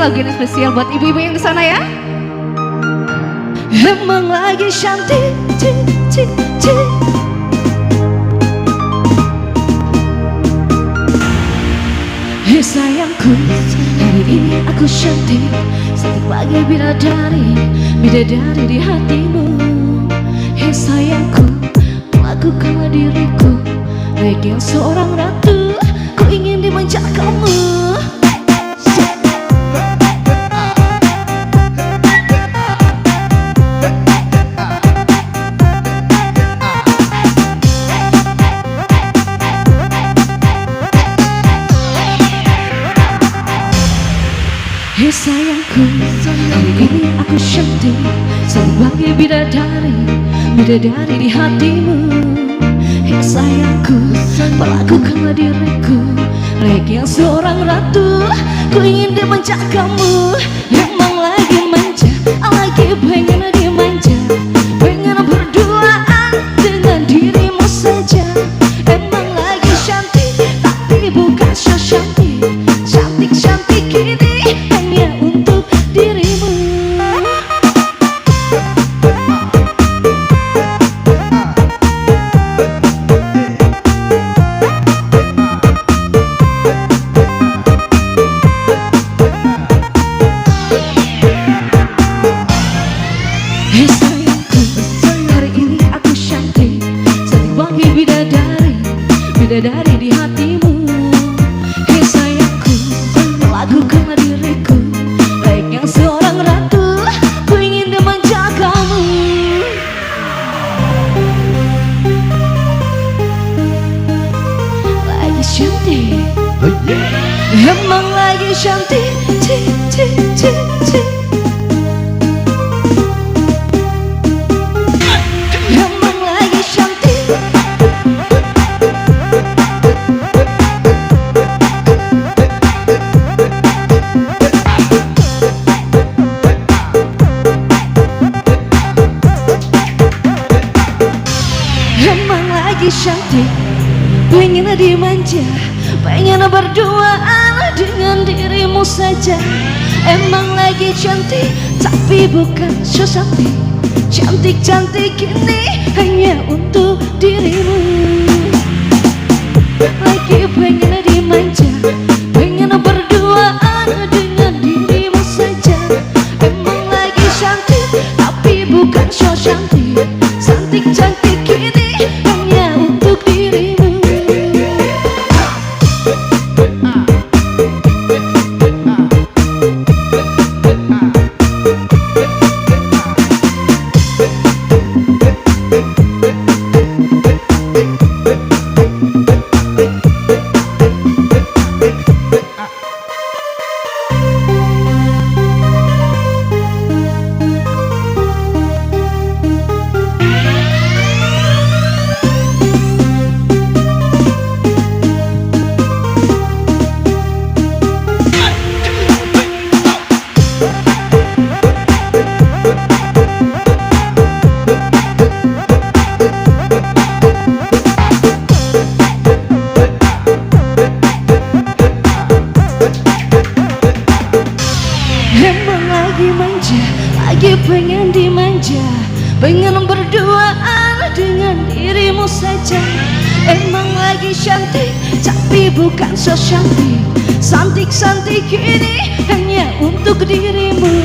lagu ini spesial buat ibu-ibu yang di sana ya. Emang lagi cantik, cik, cik, cik. Hei sayangku, hari ini aku cantik, cantik bagai bidadari, bidadari di hatimu. Hei sayangku, lakukanlah diriku layaknya seorang ratu, ku ingin dimanja kamu. Hei sayangku, hari ini aku cantik, cantik bagai bidadari, bidadari di hatimu. Hei sayangku, perlakukanlah diriku layaknya seorang ratu, ku ingin dimanja kamu. Emang lagi manja, lagi pengen dimanja, pengen berduaan dengan dirimu saja. Emang lagi cantik, tapi bukan so cantik, cantik-cantik ini hanya untuk dirimu. Hei sayangku, hari ini aku cantik, cantik bagai bidadari, bidadari di hatimu. Hei sayangku, lakukanlah diriku layaknya seorang ratu, ku ingin dimanja kamu. Lagi cantik, emang lagi cantik, cik, cik, cik, cik. Emang lagi cantik, emang lagi cantik, pengen dimanja, pengen berduaan dengan dirimu saja. Emang lagi cantik, tapi bukan so cantik, cantik-cantik ini hanya untuk dirimu. Lagi pengen dimanja, pengen berduaan dengan dirimu saja. Emang lagi cantik, tapi bukan so cantik, cantik-cantik ini hanya untuk dirimu. Emang lagi manja, lagi pengen dimanja, pengen berduaan dengan dirimu saja. Emang lagi cantik, tapi bukan so cantik, cantik-cantik ini hanya untuk dirimu.